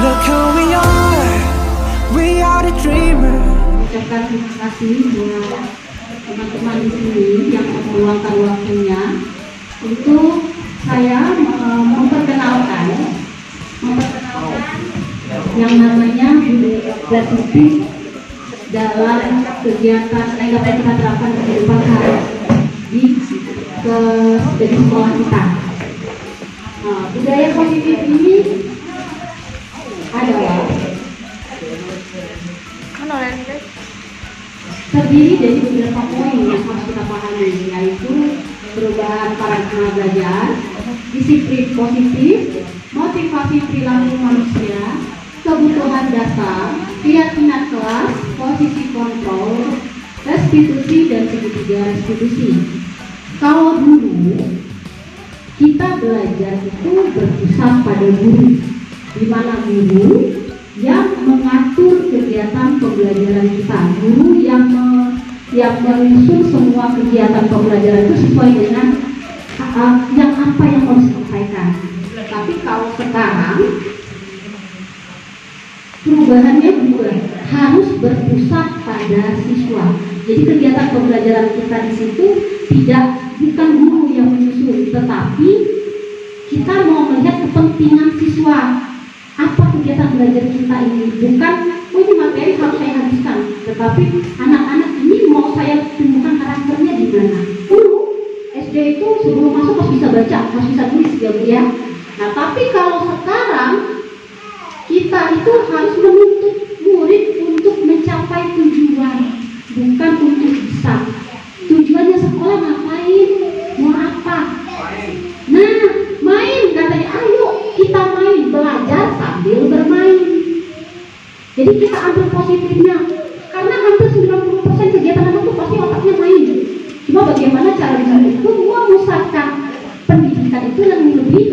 Look who we are the dreamers. Ucapkan terima kasih buat teman-teman di sini yang meluangkan waktunya untuk saya memperkenalkan yang namanya gratitude dalam kegiatan yang dapat kita terapkan di kehidupan di sekolah kita. Budaya positif ini adalah terdiri dari beberapa poin yang harus kita pahami, yaitu perubahan paradigma belajar, disiplin positif, motivasi perilaku manusia, kebutuhan dasar, keyakinan kelas, posisi kontrol, restitusi dan segitiga restitusi. Kalau dulu kita belajar itu berpusat pada guru, di mana guru yang mengatur kegiatan pembelajaran kita, guru yang menyusun semua kegiatan pembelajaran itu sesuai dengan yang apa yang mau disampaikan. Tapi kalau sekarang perubahannya juga harus berpusat pada siswa. Jadi kegiatan pembelajaran kita di situ bukan guru yang menyusun, tetapi kita mau melihat kepentingan siswa. Apa kegiatan belajar kita ini? Bukan, ini materi harus saya habiskan, tetapi anak-anak ini mau saya tumbuhkan karakternya di mana? Dulu SD itu sebelum masuk harus bisa baca, harus bisa tulis ya. Nah, tapi kalau sekarang kita itu harus menuntut murid untuk mencapai tujuan, bukan untuk bisa. Tujuannya sekolah ngapain? Mau apa? Nah, main katanya, ayo kita main, belajar sambil bermain. Jadi kita ambil positifnya, karena hampir 90% kegiatan anak itu pasti otaknya main. Cuma bagaimana cara guru itu memusatkan pendidikan itu yang lebih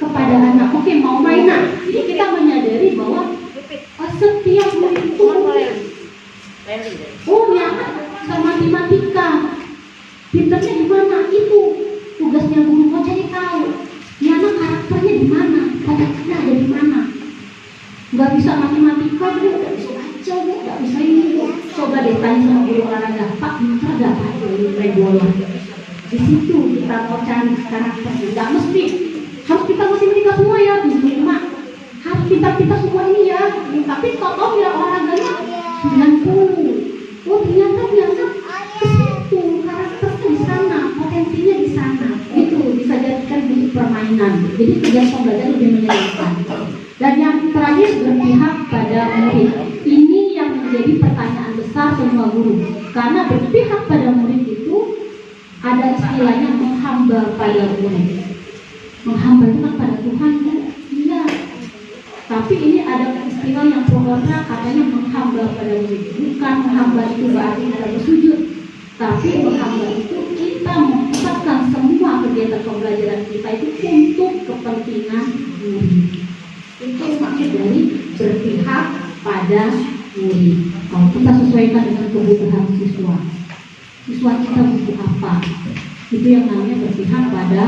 kepada anak. Oke, mau main. Nah, jadi kita menyadari bahwa setiap murid itu ya sama matematika, pinternya di mana, itu tugasnya guru. Mau cari tahu ya anak karakternya di mana, karakternya ada di mana. Nggak bisa matematika, dia nggak bisa baca, nggak bisa ini. Coba deh tanya sama guru olahraga, Pak pinter nggak Pak main bola? Di situ kita mau cari karakternya. Nggak mesti harus kita matematika semua ya, cuma harus kita semua ini ya. Tapi kalau nilai olahraganya 90, oh ternyata ke situ karakternya di sana, potensinya di sana. Itu bisa jadikan bentuk permainan. Jadi kegiatan pembelajaran lebih menyenangkan. Dan yang terakhir berpihak pada murid. Ini yang menjadi pertanyaan besar semua guru. Karena berpihak pada murid itu ada istilahnya menghamba pada murid. Menghamba itu kan pada Tuhan ya? Iya. Tapi ini ada istilah yang pro kontra, katanya menghamba pada murid. Bukan menghamba itu berarti kita bersujud, tapi menghamba itu kita mempusatkan semua kegiatan pembelajaran kita itu untuk kepentingan murid. Itu maksud dari berpihak pada murid. Kalau kita sesuaikan dengan kebutuhan siswa kita butuh apa, itu yang namanya berpihak pada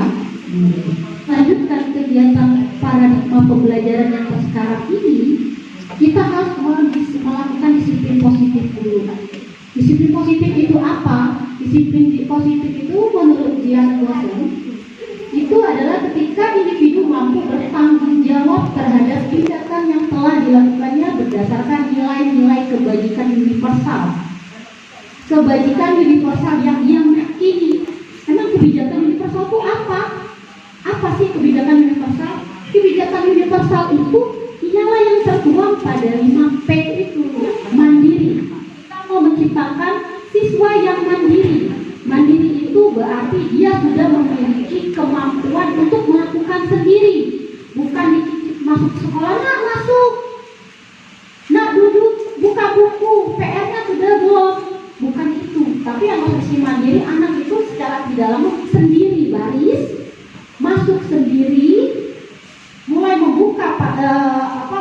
murid. Lanjutkan kegiatan paradigma pembelajaran yang sekarang ini, kita harus melakukan disiplin positif dulu. Disiplin positif itu apa? Disiplin positif itu menurut Dian Watson itu adalah ketika individu mampu bertanggung jawab terhadap tindakan yang telah dilakukannya berdasarkan nilai-nilai kebajikan universal. Kebajikan universal yang ia yakini. Emang kebijakan universal itu apa? Apa sih kebijakan universal? Kebijakan universal itu ialah yang tertuang pada 5P itu, mandiri. Kita mau menciptakan siswa yang mandiri. Mandiri itu berarti dia sudah memiliki kemampuan untuk melakukan sendiri, bukan masuk sekolah, nak masuk, nak duduk, buka buku, PR-nya sudah belum, bukan itu. Tapi yang posisi mandiri, anak itu secara tidak lama sendiri baris, masuk sendiri, mulai membuka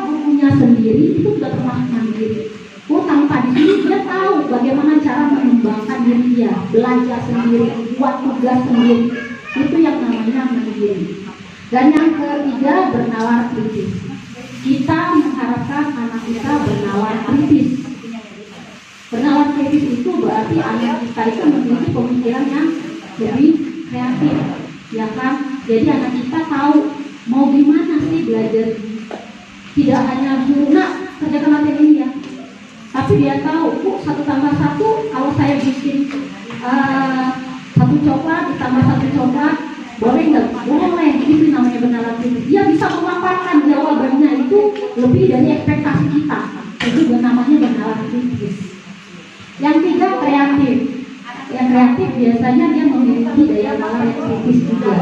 bukunya sendiri, itu sudah termasuk mandiri. Oh, tanpa di sini dia tahu bagaimana cara mengembangkan diri dia, belajar sendiri, buat tugas sendiri. Itu yang namanya mandiri. Dan yang ketiga, bernalar kritis. Kita biarkan anak kita bernalar kritis. Bernalar kritis itu berarti anak kita itu memiliki pemikiran yang lebih kreatif, ya kan? Jadi anak kita tahu mau gimana sih belajar. Tidak hanya suruh nak kerjakan materi ini ya, tapi dia tahu, 1+1 kalau saya bikin 1 coklat ditambah 1 coklat, boleh nggak? Boleh. Itu namanya bernalar kritis. Dia bisa memaparkan jawabannya itu lebih dari ekspektasi kita. Itu namanya bernalar kritis. Yang 3, kreatif. Yang kreatif biasanya dia memiliki daya nalar yang kritis juga.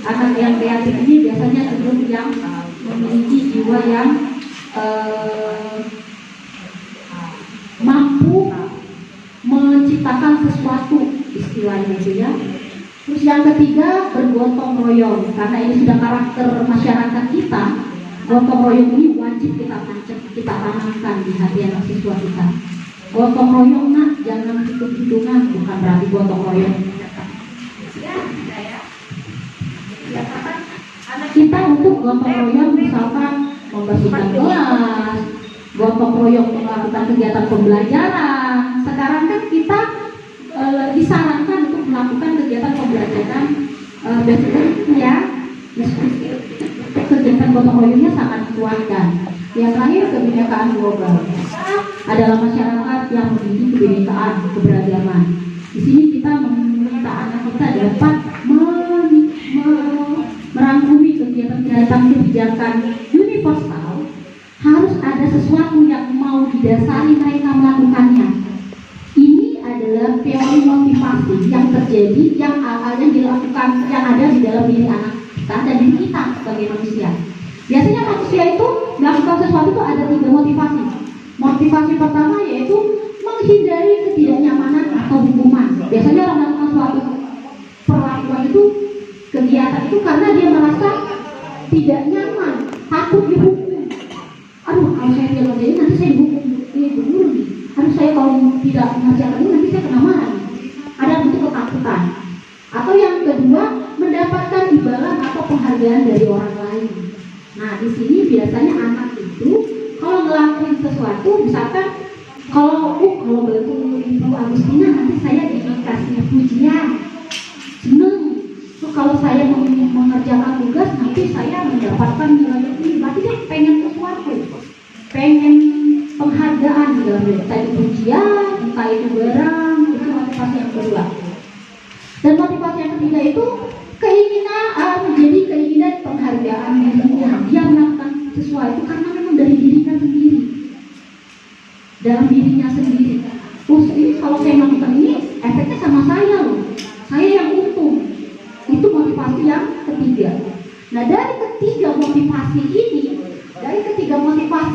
Anak yang kreatif ini biasanya cenderung yang memiliki jiwa yang mampu menciptakan sesuatu, istilahnya itu ya. Terus yang ketiga, bergotong royong. Karena ini sudah karakter masyarakat kita, gotong royong ini wajib kita tanamkan di hati anak siswa kita. Gotong royong nak, jangan hitung-hitungan, bukan berarti gotong royong. Kita untuk gotong royong misalkan membersihkan kelas, gotong royong melakukan kegiatan pembelajaran. Sekarang kan kita disarankan untuk melakukan kegiatan pembelajaran basically ya, kegiatan gotong royongnya sangat dikuatkan. Yang terakhir, kebinekaan global. Adalah masyarakat yang memiliki kebinekaan, keberagaman. Di sini kita meminta anak kita dapat merangkumi kegiatan kebijakan universal. Harus ada sesuatu yang mau didasari mereka melakukannya. Ini adalah teori motivasi yang terjadi, yang dilakukan, yang ada di dalam diri anak kita dan diri kita sebagai manusia. Biasanya manusia itu melakukan sesuatu itu ada 3 motivasi. Motivasi pertama yaitu menghindari ketidaknyamanan atau hukuman. Biasanya orang melakukan suatu perlakuan itu, kegiatan itu karena dia merasa tidak nyaman, takut dihukum. Aduh, kalau saya tidak kerjain nanti saya dihukum guru nih. Aduh, saya kalau tidak mengerjakan ini nanti saya kena marah. Ada bentuk ketakutan. Atau yang kedua, mendapatkan imbalan atau penghargaan dari orang lain. Nah, di sini biasanya anak itu kalau ngelakuin sesuatu, misalkan kalau bantu Ibu Agustina nanti saya dikasih pujian, seneng. Kalau saya mengerjakan tugas nanti saya mendapatkan nilai ini. Berarti dia pengen sesuatu, pengen penghargaan di dalam diri. Entah itu pujian, entah itu barang, itu motivasi yang kedua. Dan motivasi yang ketiga itu keinginan menjadi keinginan penghargaan dirinya. Dia melakukan sesuatu karena memang dari dirinya sendiri, dalam dirinya sendiri. Ini kalau saya melakukan ini efeknya sama saya loh, saya yang untung. Itu motivasi yang ketiga. Nah, dari ketiga motivasi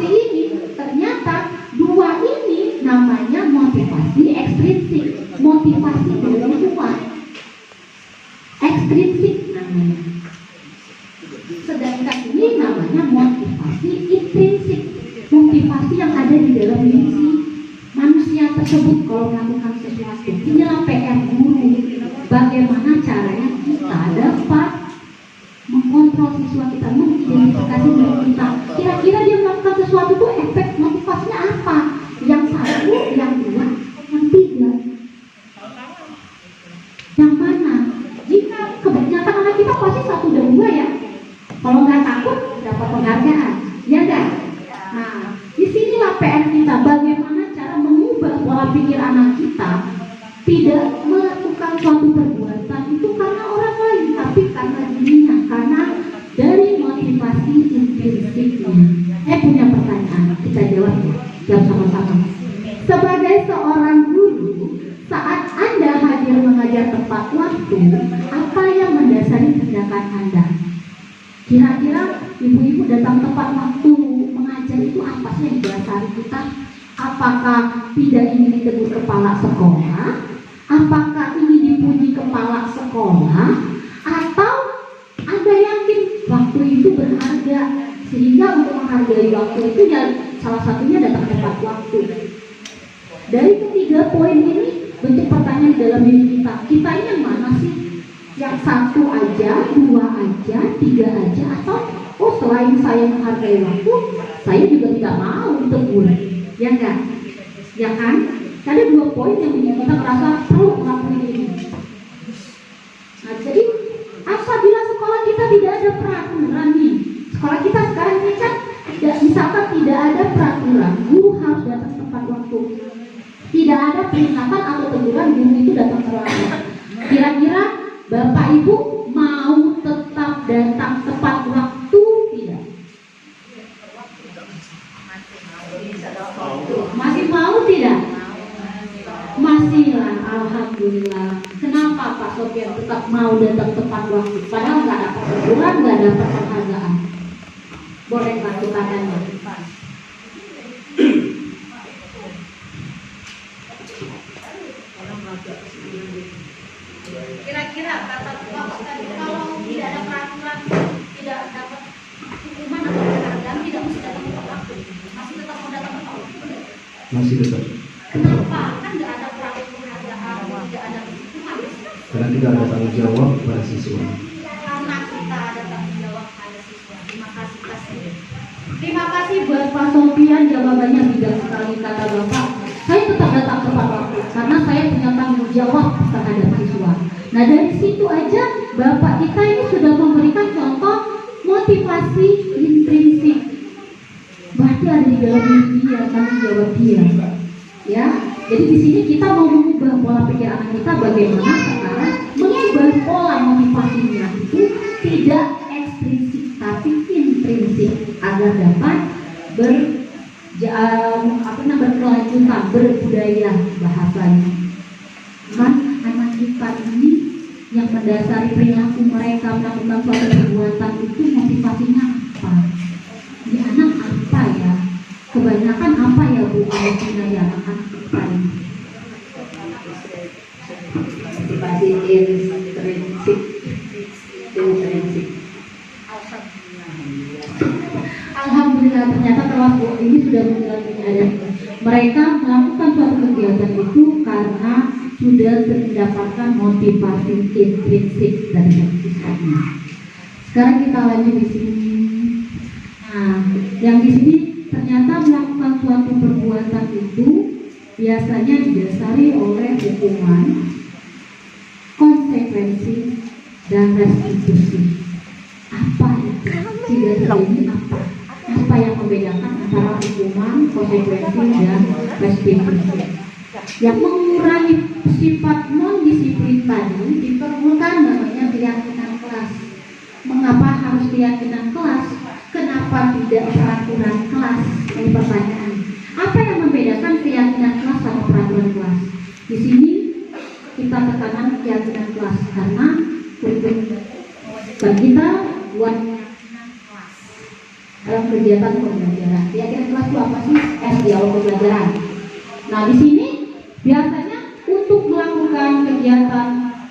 ini ternyata 2 ini namanya motivasi ekstrinsik, motivasi dari luar, ekstrinsik namanya. Sedangkan ini namanya motivasi intrinsik, motivasi yang ada di dalam diri si manusia tersebut kalau melakukan sesuatu. Inilah PR guru, bagaimana caranya kita dapat mengkontrol siswa kita, mengidentifikasi diri kita. Kira-kira dia melakukan sesuatu itu efek motivasinya apa? Yang 1, yang 2, yang 3. Yang mana? Jika kebanyakan anak kita pasti 1 dan 2 ya. Kalau nggak takut dapat penghargaan, ya enggak? Nah, disinilah PR kita, bagaimana cara mengubah pola pikir anak kita tidak melakukan suatu perbuatan itu karena orang lain, tapi karena dirinya, karena dari motivasi intrinsiknya. Saya punya pertanyaan, kita jawab sama-sama. Sebagai seorang guru, saat Anda hadir mengajar tepat waktu, apa yang mendasari tindakan Anda? Kira-kira ibu-ibu datang tepat waktu mengajar itu apa sih yang didasari kita? Apakah tidak ingin ditegur kepala sekolah? Apakah ingin dipuji kepala sekolah? Atau Anda yakin waktu itu berharga, sehingga untuk menghargai waktu itu ya salah satunya datang tepat waktu. Dari ketiga poin ini bentuk pertanyaan di dalam diri kita. Kita ini yang mana sih? Yang 1 aja, 2 aja, 3 aja, atau selain saya menghargai waktu, Saya juga tidak mau ditegur, ya enggak? Ya kan? Ada 2 poin yang bikin kita merasa perlu melakukan ini. Nah, jadi apabila sekolah kita tidak ada peraturan nih, sekolah kita sekarang ini kan misalkan tidak ada peraturan, guru harus datang tepat waktu. Tidak ada peringatan atau teguran guru itu datang terlambat. Kira-kira Bapak Ibu mau tetap datang tepat waktu tidak? Masih mau tidak? Masih lah, alhamdulillah. Kenapa Pak Sofian tetap mau datang tepat waktu? Padahal nggak dapat teguran, nggak dapat penghargaan. Boleh bantu tangannya? Kira-kira kata Bapak tadi, kalau tidak ada peraturan, tidak dapat hukuman atau penghargaan, tidak mesti datang tepat waktu. Masih tetap mau datang tepat waktu? Masih tetap. Kenapa? Kan nggak ada peraturan penghargaan, tidak ada hukuman. Karena tidak ada tanggung jawab pada siswa. Karena kita ada tanggung jawab pada siswa. Terima kasih kasih. Terima kasih buat Pak Sofian, jawabannya bijak sekali kata Bapak. Saya tetap datang tepat waktu karena saya punya tanggung jawab terhadap siswa. Nah, dari situ aja Bapak kita ini sudah memberikan contoh motivasi intrinsik. Berarti ada di dalam diri dia tanggung jawab dia. Ya, jadi di sini kita mau mengubah pola pikir anak kita bagaimana sekarang mengubah pola motivasinya itu tidak ekstrinsik tapi intrinsik agar dapat berkelanjutan, berbudaya bahasanya. Kan anak kita ini yang mendasari perilaku mereka melakukan suatu perbuatan itu motivasinya apa? Ini anak apa ya? Kebanyakan apa ya Bu Alvina ya anak kita ini? Motivasi intrinsik. Alhamdulillah ternyata telah ini sudah menjalani ada. Mereka melakukan suatu kegiatan itu karena sudah mendapatkan motivasi intrinsik dari siswanya. Sekarang kita lanjut di sini. Nah, yang di sini ternyata melakukan suatu perbuatan itu biasanya didasari oleh hukuman, konsekuensi, dan restitusi. Apa itu? Tiga ini apa? Apa yang membedakan antara hukuman, konsekuensi, dan restitusi? Yang mengurangi sifat non-disiplin tadi diperlukan namanya keyakinan kelas. Mengapa harus keyakinan kelas? Kenapa tidak peraturan kelas? Ini pertanyaan. Apa yang membedakan keyakinan kelas sama peraturan kelas? Di sini kita tekankan keyakinan kelas karena kita buat keyakinan kelas dalam kegiatan pembelajaran. Keyakinan kelas itu apa sih? Dialog pembelajaran. Nah, di sini biasanya untuk melakukan kegiatan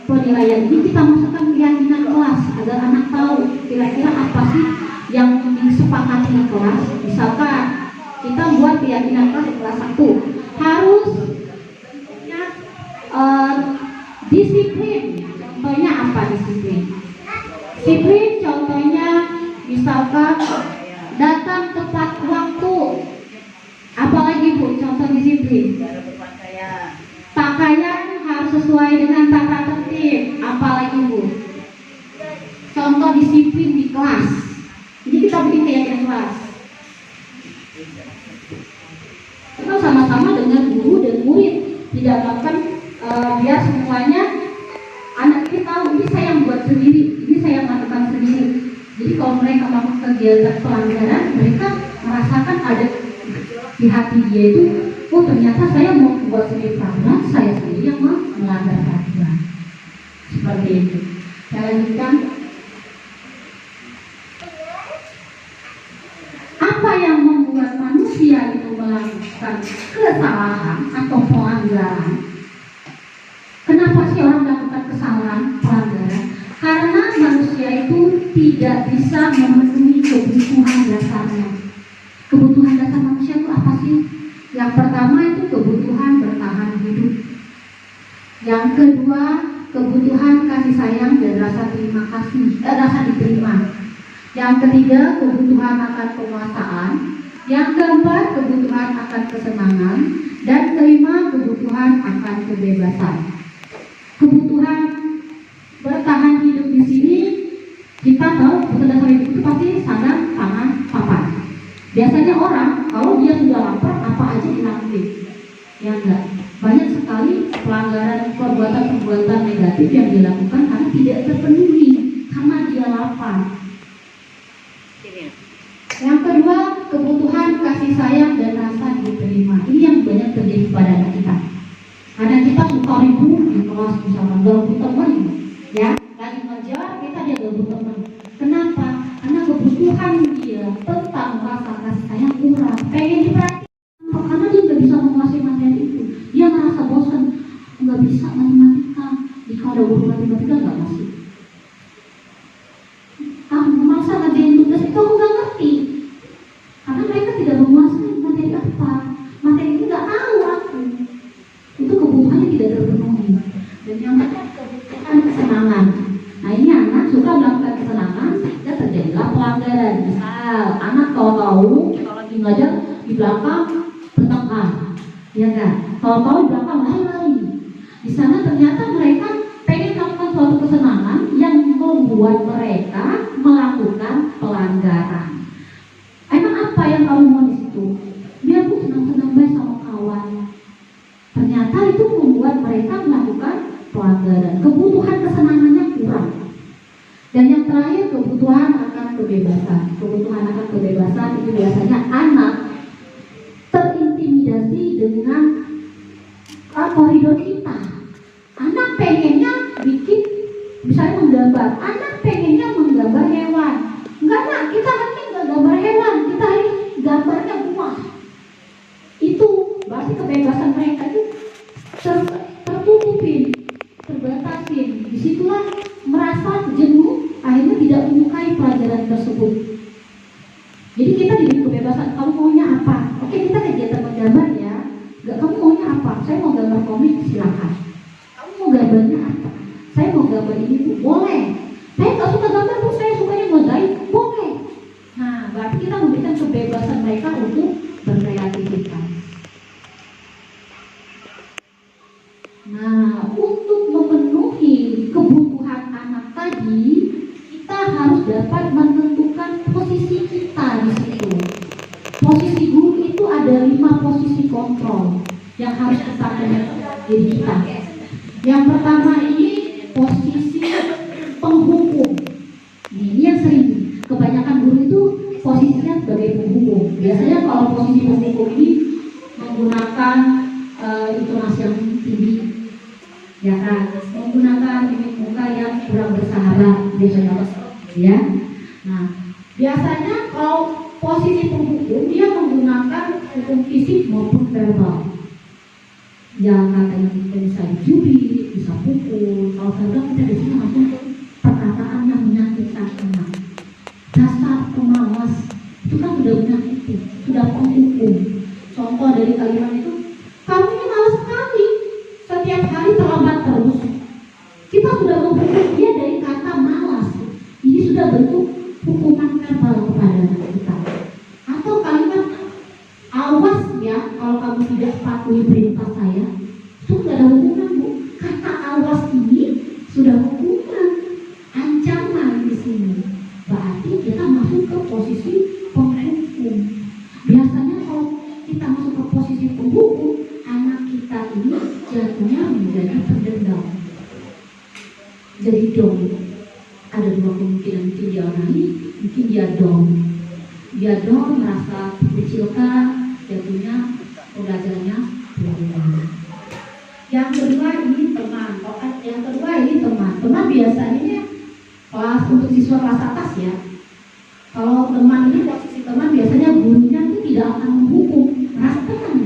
penilaian ini kita masukkan keyakinan kelas agar anak tahu kira-kira apa sih yang disepakati di kelas. Misalkan kita buat keyakinan kelas di kelas 1 harus punya disiplin. Contohnya apa disiplin? Disiplin contohnya misalkan datang tepat waktu. Apalagi Bu contoh disiplin? Pakaian harus sesuai dengan tata tertib. Apalagi Bu? Contoh disiplin di kelas. Jadi kita bikin keyakinan kelas. Kita sama-sama dengan guru dan murid tidak melakukan biar semuanya anak kita tahu ini saya yang buat sendiri, ini saya yang lakukan sendiri. Jadi kalau mereka melakukan kegiatan pelanggaran, mereka merasakan ada di hati dia itu, oh ternyata saya mau buat sendiri peraturan, saya sendiri yang mau melanggar peraturan. Seperti itu. Saya lanjutkan. Apa yang membuat manusia itu melakukan kesalahan atau pelanggaran? Kenapa sih orang melakukan kesalahan, pelanggaran? Karena manusia itu tidak bisa memenuhi kebutuhan dasarnya. Kebutuhan dasar manusia itu apa sih? Yang pertama itu kebutuhan bertahan hidup. Yang kedua, kebutuhan kasih sayang dan rasa terima kasih, rasa diterima. Yang ketiga, kebutuhan akan penguasaan. keempat, kebutuhan akan kesenangan. Dan kelima, kebutuhan akan kebebasan. Kebutuhan bertahan hidup di sini, kita tahu bekerja sama hidup itu pasti sadar, tangan, papan. Biasanya orang kalau dia sudah lapar apa aja dilakuin, ya enggak. Banyak sekali pelanggaran perbuatan-perbuatan negatif yang dilakukan karena tidak terpenuhi, karena dia lapar. Yang kedua, kebutuhan kasih sayang dan rasa diterima. Ini yang banyak terjadi pada anak kita. Anak kita suka ribut di kelas, misalkan gabung teman, ya, lagi ngajar kita dia gabung teman. Kenapa? Karena kebutuhan dia tentang rasa kasih sayang kurang. Pengen diperhatikan, karena dia nggak bisa menguasai materi itu. Dia merasa bosan, nggak bisa matematika. Jika ada guru matematika nggak masuk. Masa ngajarin tugas itu aku nggak ngerti. Karena mereka tidak menguasai materi apa. Materi itu nggak tahu aku. Itu kebutuhannya tidak terpenuhi. Dan yang ketiga, kebutuhan kesenangan. Nah ini anak suka melakukan kesenangan, sehingga terjadilah pelanggaran. Misal anak tahu-tahu kita lagi ngajar di belakang bertengkar, ya kan? Tahu-tahu di belakang lari-lari. Di sana ternyata mereka pengen melakukan suatu kesenangan yang membuat mereka melakukan pelanggaran. Emang apa yang kamu mau di situ? Biar aku senang-senang baik sama kawan. Ternyata itu membuat mereka melakukan pelanggaran. Kebutuhan kesenangannya kurang. Dan yang terakhir, kebutuhan akan kebebasan. Kebutuhan akan kebebasan itu biasanya anak terintimidasi dengan koridor kita. Anak pengennya bikin, misalnya menggambar. Anak pengennya menggambar hewan. Enggak nak, kita hanya enggak gambar hewan, kita hanya gambarnya buah. Itu berarti kebebasan mereka itu tertutupin, terbatasin. Disitulah merasa jenuh, akhirnya tidak menyukai pelajaran tersebut. Jadi kita diberi kebebasan, kamu maunya apa? Oke, kita kegiatan menggambar ya. Enggak, kamu maunya apa? Saya mau gambar komik, silakan. Kamu mau gambarnya apa? Saya mau gambar ini Bu, boleh. Saya nggak suka gambar Bu, saya sukanya mozaik, boleh. Nah, berarti kita memberikan kebebasan mereka untuk berkreativitas. Nah, untuk memenuhi kebutuhan anak tadi, kita harus dapat menentukan posisi kita di situ. Posisi guru itu ada 5 posisi kontrol yang harus kita penuhi diri kita. Yang pertama ini posisi penghukum. Ini yang sering kebanyakan guru itu posisinya sebagai penghukum. Biasanya kalau posisi penghukum ini menggunakan intonasi yang tinggi, ya kan, menggunakan mimik muka yang kurang bersahabat biasanya, ya. Nah, biasanya kalau posisi penghukum dia menggunakan hukum fisik maupun verbal. Ya katanya kita bisa dijubit, bisa pukul. Kalau verbal kita biasanya langsung ke perkataan yang menyakitkan anak. Dasar pemalas itu kan sudah menyakiti, sudah penghukum. Contoh dari kalimat itu, kamu ini malas sekali, setiap hari terlambat terus. Kita sudah menghukum dia dari kata malas. Ini sudah bentuk hukuman verbal kepada anak kita. Atau kalimat awas ya, kalau kamu tidak patuhi perintah saya, itu tidak ada hukuman Bu. Kata awas ini sudah hukuman, ancaman di sini. Berarti kita masuk ke posisi penghukum. Biasanya kalau kita masuk ke posisi penghukum, anak kita ini jatuhnya menjadi pendendam, jadi dom. Ada 2 kemungkinan, mungkin dia nangis, mungkin dia dom. Dia dom merasa dikucilkan, jatuhnya pelajarannya berubah. Yang kedua ini teman. Yang kedua ini teman. Teman biasanya kelas untuk siswa kelas atas ya. Kalau teman ini posisi teman biasanya gurunya itu tidak akan menghukum, merasa teman.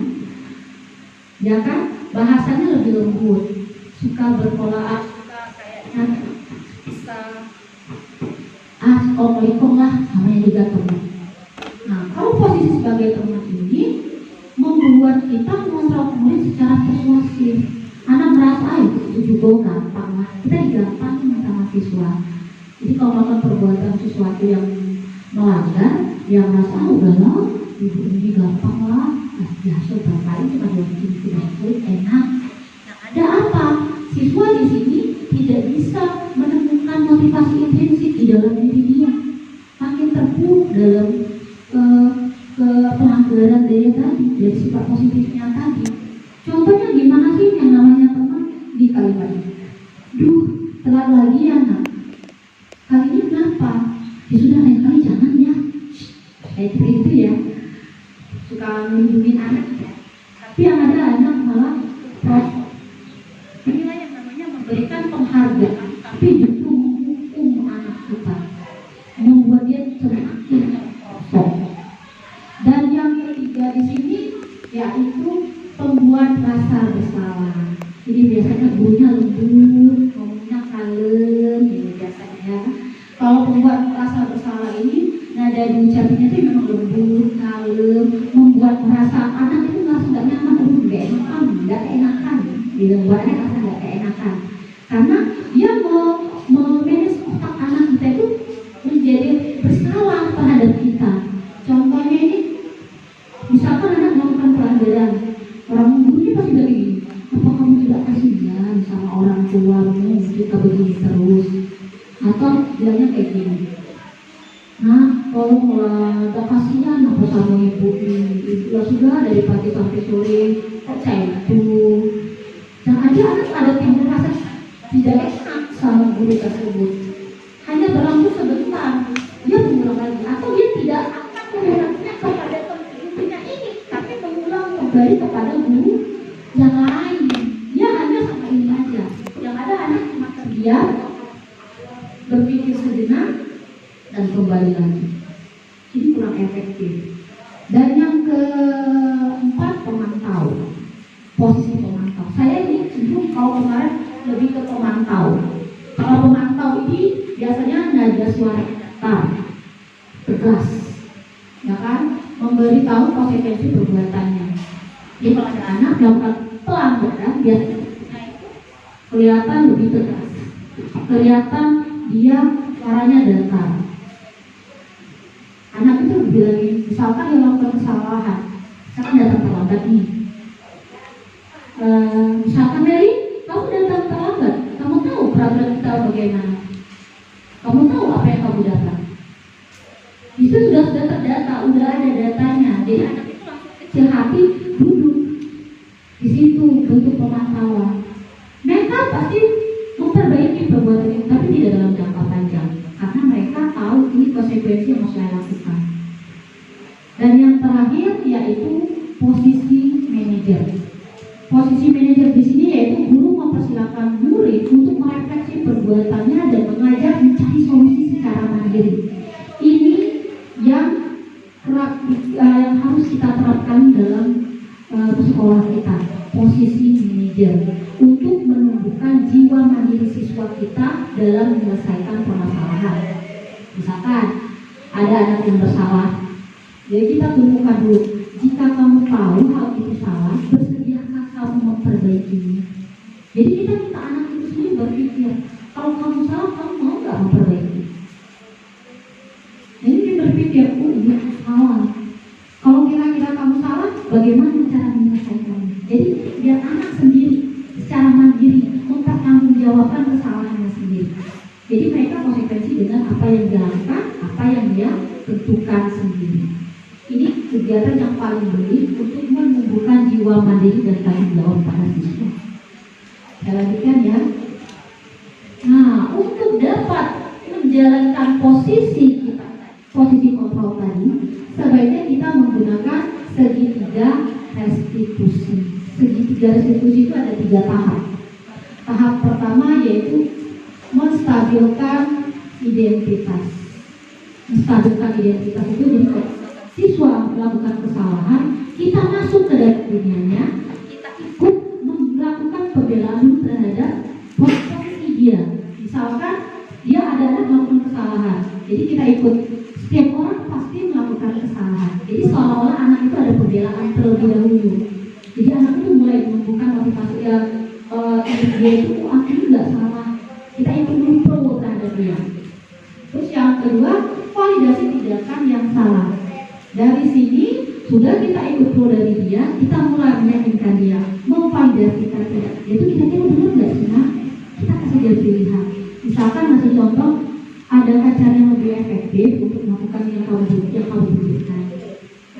Ya kan? Bahasanya lebih lembut, suka berpola, suka kayaknya bisa assalamualaikum lah, namanya juga teman. Nah, kalau posisi sebagai teman ini membuat kita mengontrol murid secara persuasif. Anak merasa itu juga gampang lah, kita digampangin sama siswa. Jadi kalau melakukan perbuatan sesuatu yang melanggar, dia merasa udahlah ibu ini gampang lah, biasa berkali cuma bikin tugas enak. Nah, ada apa? Siswa di sini tidak bisa menemukan motivasi intrinsik di dalam diri dia, makin terpuruk dalam pelanggaran daya tadi, dari sifat positifnya tadi. Contohnya gimana sih yang namanya teman di kalimat ini? Duh, telat lagi ya nak. Kali ini kenapa? Ya sudah, lain kali jangan ya. Kayak gitu ya. Suka melindungi anak ya. Tapi yang ada anak malah prosok. Inilah yang namanya memberikan penghargaan, tapi justru menghukum anak kita, membuat dia semakin prosok. Dan yang ketiga di sini yaitu pembuat rasa bersalah. Jadi biasanya gurunya lembut, ngomongnya kalem, gitu biasanya. Kalau pembuat rasa bersalah ini, nada diucapnya itu memang lembut, kalem, membuat merasa anak itu merasa nggak nyaman, nggak keenakan, buatnya merasa nggak keenakan. Karena dia mau manage otak anak kita itu menjadi bersalah terhadap kita. Contohnya ini, misalkan anak melakukan pelanggaran, orang gurunya pasti bilang gini, apa kamu tidak kasihan sama orang tuamu jika begini terus? Atau bilangnya kayak gini, nah tolonglah, gak kasihan apa sama ibu ini, ya sudah dari pagi sampai sore kok itu. Dan ada timbul rasa tidak enak sama guru tersebut, hanya berlangsung sebentar, dia mengulang lagi, atau dia tidak akan mengulangnya kepada gurunya ini, tapi mengulang kembali kepada guru yang lain. Dia hanya sama ini aja. Yang ada anak cuma terdiam, berpikir sejenak, dan kembali lagi. Ini kurang efektif. Dan yang keempat, pemantau. Posisi pemantau. Saya ini cenderung kalau kemarin lebih ke pemantau. Kalau pemantau ini biasanya nada suara datar, tegas, ya kan, memberitahu konsekuensi perbuatannya. Jadi kalau ada anak melakukan pelanggaran, biasanya kelihatan lebih tegas, kelihatan dia suaranya datar. Anak itu bilangin, misalkan dia melakukan kesalahan, misalkan datang terlambat nih. Misalkan Mary, kamu datang terlambat, kamu tahu peraturan kita bagaimana? Kamu tahu apa yang kamu dapat? Itu sudah terdata, udah ada datanya. Jadi anak itu langsung kecil hati duduk di situ, bentuk pemantauan. Mereka pasti memperbaiki perbuatan itu, tapi tidak dalam jangka panjang, karena mereka tahu ini konsekuensi yang harus saya lakukan. Dan yang terakhir yaitu posisi manajer. Posisi manajer di sini yaitu guru mempersilakan murid untuk merefleksi perbuatannya dan mengajak mencari solusi secara mandiri. Ini yang harus kita terapkan dalam sekolah kita, posisi manajer, untuk menumbuhkan jiwa mandiri siswa kita dalam menyelesaikan permasalahan. Misalkan ada anak yang bersalah, jadi kita tunjukkan dulu, jika kamu tahu hal itu salah, bersediakah kamu memperbaikinya? Jadi kita minta anak itu sendiri berpikir, kalau kamu salah, kamu mau nggak memperbaiki? Jadi dia berpikir, oh iya salah. Kalau kira-kira kamu salah, bagaimana cara menyelesaikannya? Jadi biar anak sendiri secara mandiri mempertanggungjawabkan kesalahannya sendiri. Jadi mereka konsekuensi dengan apa yang dia lakukan, apa yang dia tentukan sendiri. Ini kegiatan yang paling baik untuk menumbuhkan jiwa mandiri dan tanggung jawab pada siswa. Saya lanjutkan ya. Nah, untuk dapat menjalankan posisi kita, posisi kontrol tadi, sebaiknya kita menggunakan segitiga restitusi. Segitiga restitusi itu ada 3 tahap. Tahap pertama yaitu menstabilkan identitas. Menstabilkan identitas itu jadi siswa melakukan kesalahan, kita masuk ke dalam dunianya, kita ikut melakukan pembelaan terhadap posisi dia. Misalkan dia ada anak melakukan kesalahan, jadi kita ikut. Setiap orang pasti melakukan kesalahan. Jadi seolah-olah anak itu ada pembelaan terlebih dahulu. Jadi anak itu mulai menumbuhkan motivasi dia itu, aku nggak salah. Kita ikut dulu terhadap dia. Terus yang kedua, memvalidasi tindakan yang salah. Dari sini sudah kita ikut flow dari dia, kita mulai meyakinkan dia, memvalidasikan tidak. Itu kira-kira benar nggak sih, Nak? Kita kasih dia pilihan. Misalkan ngasih contoh, adakah cara yang lebih efektif untuk melakukan yang kamu butuhkan?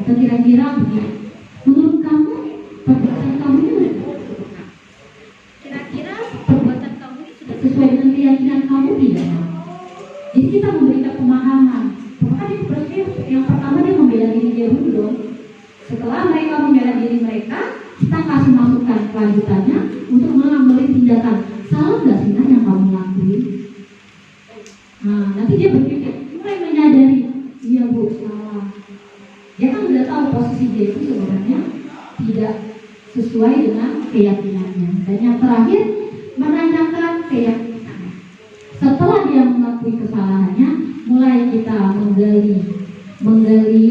Atau kira-kira begini, menurut kamu perbuatan kamu ini sudah kira-kira perbuatan kamu ini sudah sesuai dengan keyakinan kamu tidak? Jadi kita memberikan pemahaman. Maka dia berarti yang pertama dia membela diri dia dulu dong. Setelah mereka membela diri mereka, kita kasih masukan kelanjutannya untuk mengambil tindakan. Salah nggak sih yang kamu lakuin? Nah, nanti dia berpikir, mulai menyadari, iya Bu, salah. Dia kan udah tahu posisi dia itu sebenarnya tidak sesuai dengan keyakinannya. Dan yang terakhir, menanyakan keyakinan. Setelah dia mengakui kesalahannya, mulai kita menggali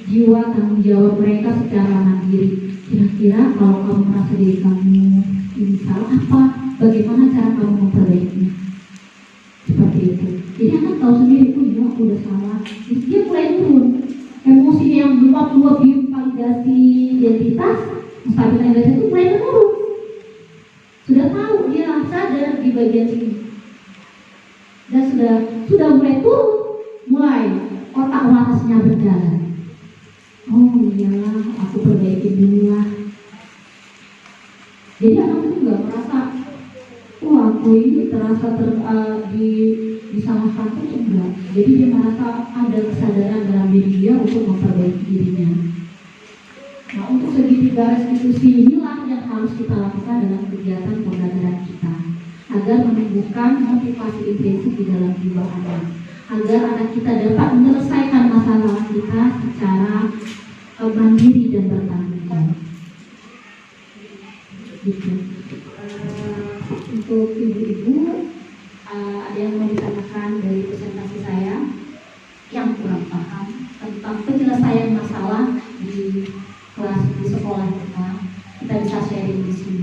jiwa tanggung jawab mereka secara mandiri. Kira-kira kalau kamu merasa diri kamu ini salah apa? Bagaimana cara kamu memperbaikinya? Seperti itu. Jadi anak tahu sendiri, oh iya aku udah salah. Dia mulai turun. Emosi yang meluap-luap di validasi identitas, stabilan identitas itu mulai menurun. Sudah tahu, dia sadar di bagian sini. Dan sudah mulai turun, mulai otak warasnya berjalan. Oh iyalah, aku perbaiki dulu lah. Jadi anak itu nggak merasa, oh aku ini terasa disalahkan itu enggak. Jadi dia merasa ada kesadaran dalam diri dia untuk memperbaiki dirinya. Nah, untuk segitiga restitusi inilah yang harus kita lakukan dalam kegiatan pembelajaran kita, agar menumbuhkan motivasi intrinsik di dalam jiwa anak, agar anak kita dapat menyelesaikan masalah kita secara mandiri dan bertanggung jawab. Gitu. Untuk ibu-ibu, ada yang mau ditanyakan dari presentasi saya yang kurang paham tentang penyelesaian masalah di kelas di sekolah kita bisa sharing di sini.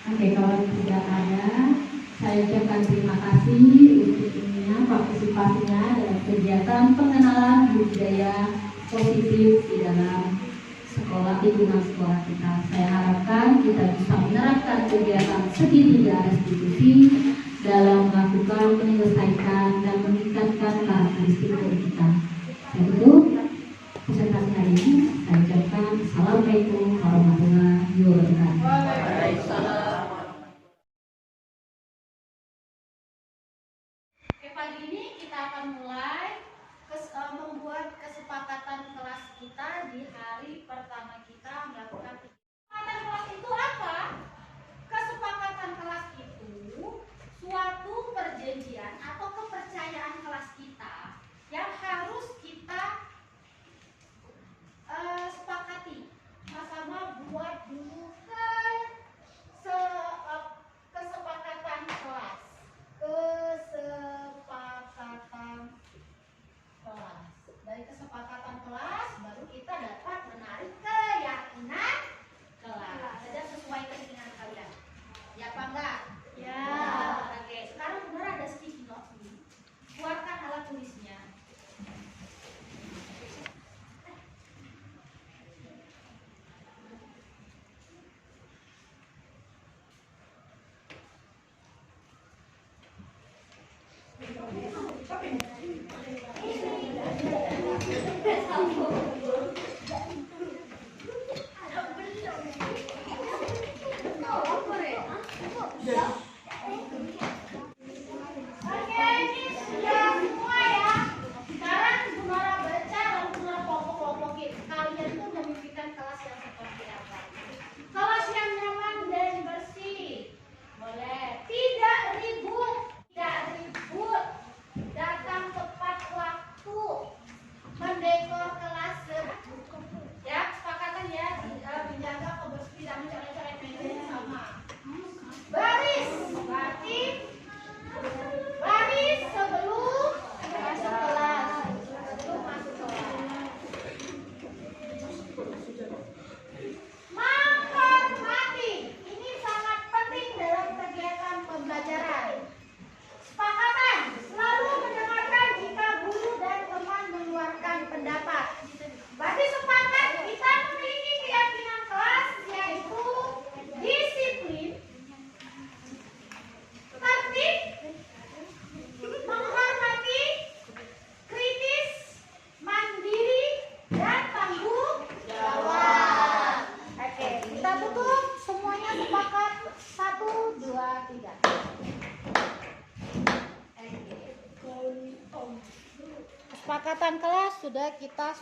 Oke, kalau tidak ada, saya ucapkan terima kasih untuk partisipasinya dalam kegiatan pengenalan budaya positif di dalam sekolah, lingkungan sekolah kita. Saya harapkan kita bisa menerapkan kegiatan segitiga restitusi dalam melakukan menyelesaikan dan meningkatkan karakteristik diri kita. Saya tutup presentasi hari ini. Saya ucapkan Assalamualaikum warahmatullahi wabarakatuh. Pagi ini kita akan mulai membuat kesepakatan kelas kita di hari pertama kita melakukan kesepakatan kelas itu apa? Kesepakatan kelas itu suatu perjanjian atau kepercayaan kelas kita yang tutup. Semuanya sepakat. 1, 2, 3. Kesepakatan kelas sudah kita